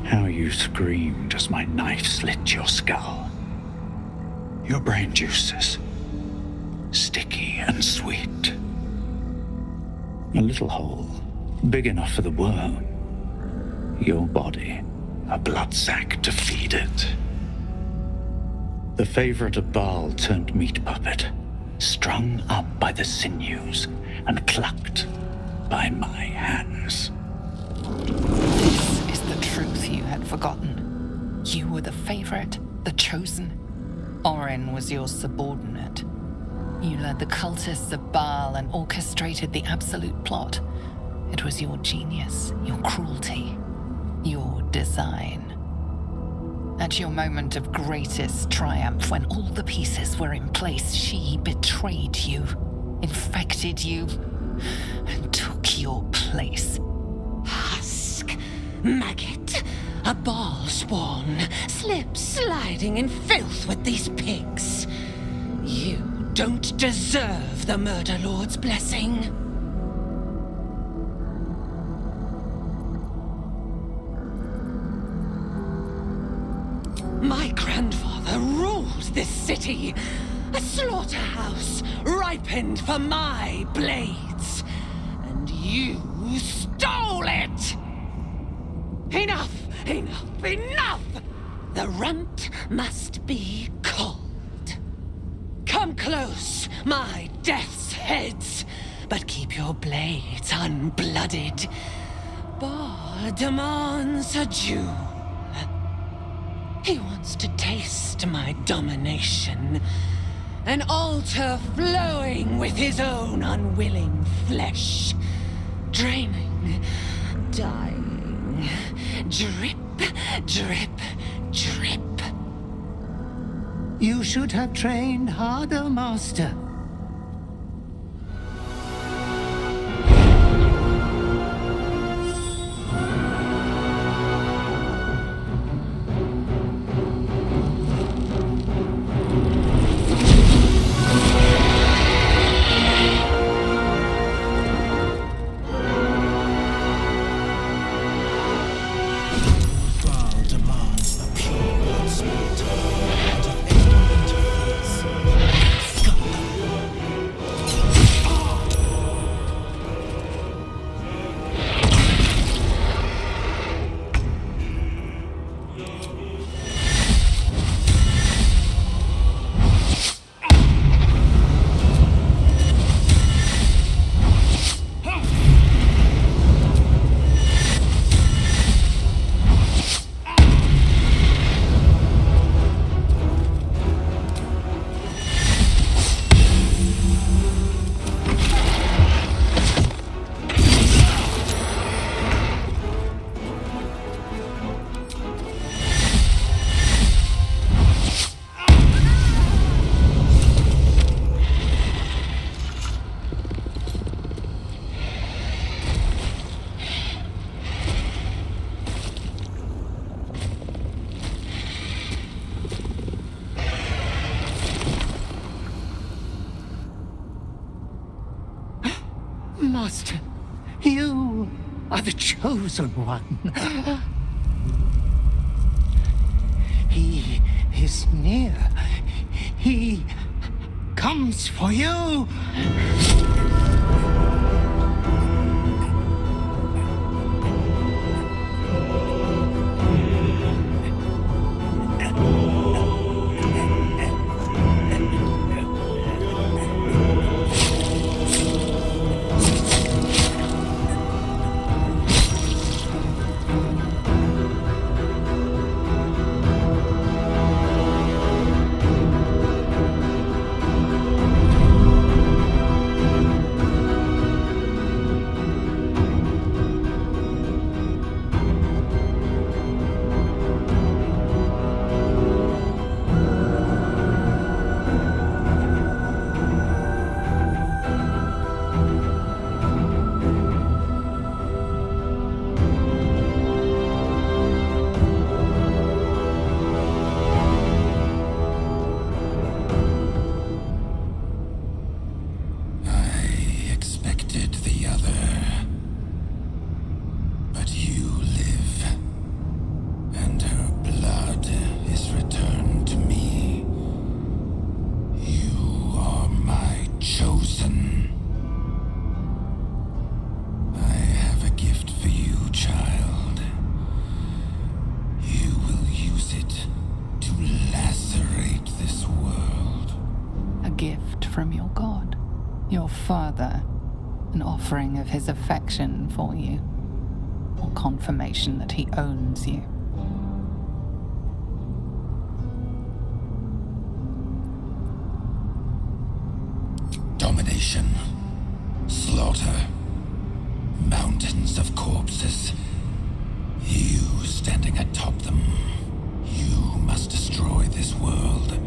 How you screamed as my knife slit your skull. Your brain juices, sticky and sweet. A little hole, big enough for the worm. Your body, a blood sack to feed it. The favorite of Baal turned meat puppet, strung up by the sinews and plucked by my hands. This is the truth you had forgotten. You were the favorite, the chosen. Orin was your subordinate. You led the cultists of Baal and orchestrated the absolute plot. It was your genius, your cruelty, your design. At your moment of greatest triumph, when all the pieces were in place, she betrayed you, infected you, and took your place. Husk, maggot, a Bhaalspawn, sliding in filth with these pigs. You don't deserve the Murder Lord's blessing. My grandfather ruled this city, a slaughterhouse ripened for my blades, and you stole it! Enough! Enough! Enough! The runt must be cold. Come close, my death's heads, but keep your blades unblooded. Baal demands a jewel. He wants to taste my domination, an altar flowing with his own unwilling flesh, draining, dying, drip, drip, drip. You should have trained harder, Master. Master, you are the chosen one. He is near. He comes for you. father, an offering of his affection for you, or confirmation that he owns you? Domination, slaughter, mountains of corpses. You standing atop them. You must destroy this world.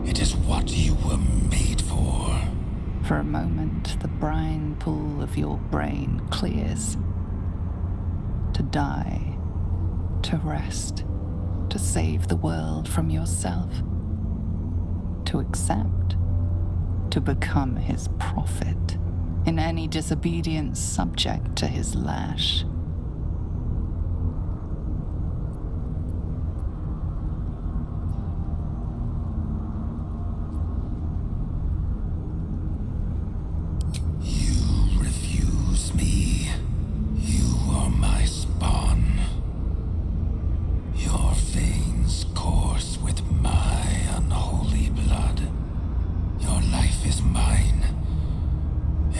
It is what you were made for. For a moment, the brine pool of your brain clears. To die, to rest, to save the world from yourself. To accept, to become his prophet, in any disobedience subject to his lash. You refuse me. You are my spawn. Your veins course with my unholy blood. Your life is mine.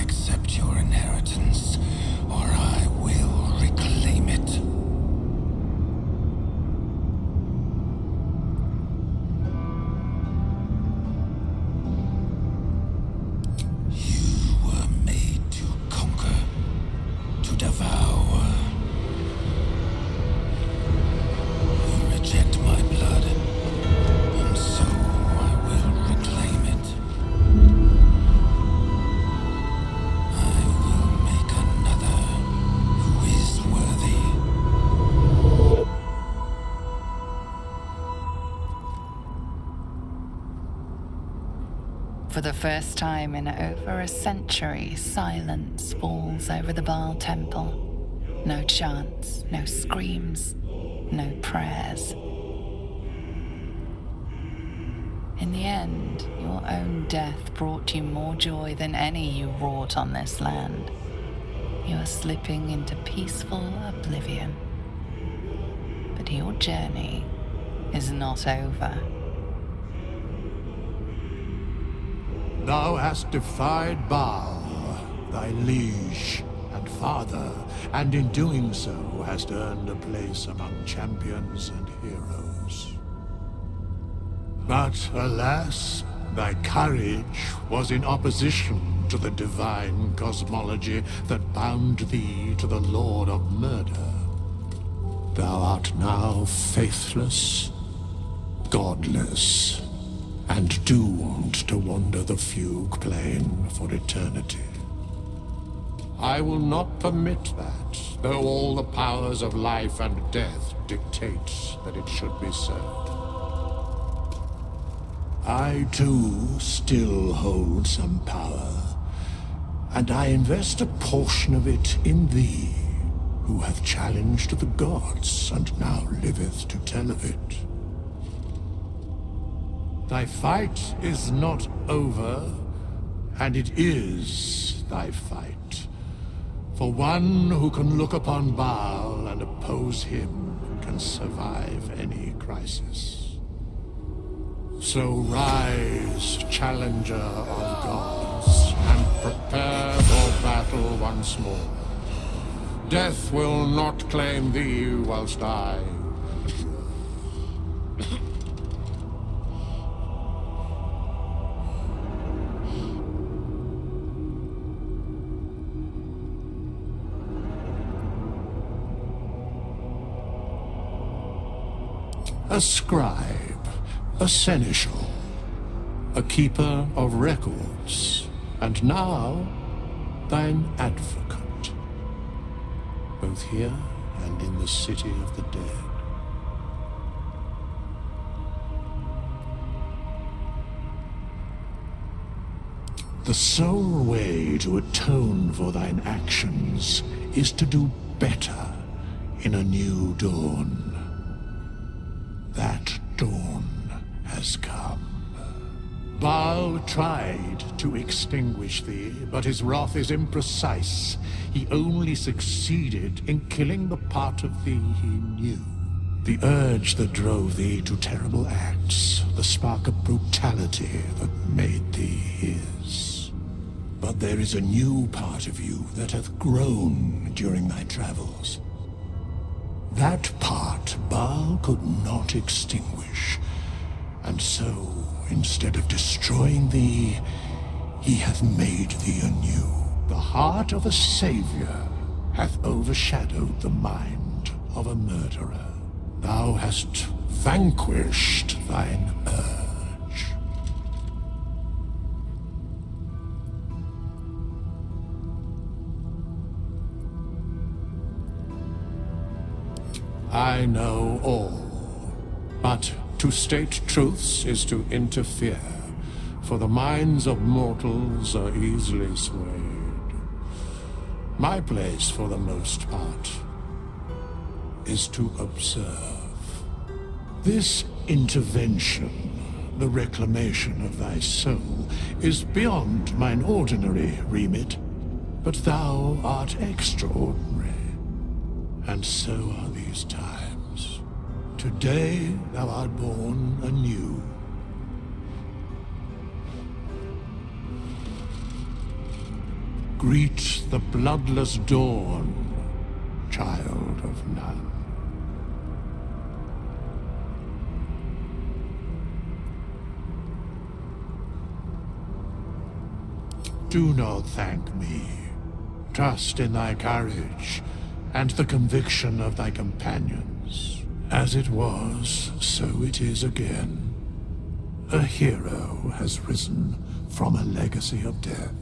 Accept your inheritance, or I will reclaim it. You were made to conquer, to devour. You reject my blood, and so I will reclaim it. I will make another who is worthy. For the first time in over a century, silence falls over the Baal temple. No chants, no screams, no prayers. In the end, your own death brought you more joy than any you wrought on this land. You are slipping into peaceful oblivion. But your journey is not over. Thou hast defied Baal, thy liege and father, and in doing so hast earned a place among champions and heroes. But alas, thy courage was in opposition to the divine cosmology that bound thee to the Lord of Murder. Thou art now faithless, godless, and doomed to wander the fugue plane for eternity. I will not permit that, though all the powers of life and death dictate that it should be so. I, too, still hold some power, and I invest a portion of it in thee, who hath challenged the gods and now liveth to tell of it. Thy fight is not over, and it is thy fight. For one who can look upon Baal and oppose him can survive any crisis. So rise, challenger of gods, and prepare for battle once more. Death will not claim thee whilst I... A scribe, a seneschal, a keeper of records, and now thine advocate, both here and in the city of the dead. The sole way to atone for thine actions is to do better in a new dawn. That dawn has come. Baal tried to extinguish thee, but his wrath is imprecise. He only succeeded in killing the part of thee he knew. The urge that drove thee to terrible acts, the spark of brutality that made thee his. But there is a new part of you that hath grown during thy travels. That part Baal could not extinguish, and so, instead of destroying thee, he hath made thee anew. The heart of a savior hath overshadowed the mind of a murderer. Thou hast vanquished thine urge. I know all, but to state truths is to interfere, for the minds of mortals are easily swayed. My place, for the most part, is to observe. This intervention, the reclamation of thy soul, is beyond mine ordinary remit, but thou art extraordinary. And so are these times. Today thou art born anew. Greet the bloodless dawn, child of none. Do not thank me. Trust in thy courage and the conviction of thy companions. As it was, so it is again. A hero has risen from a legacy of death.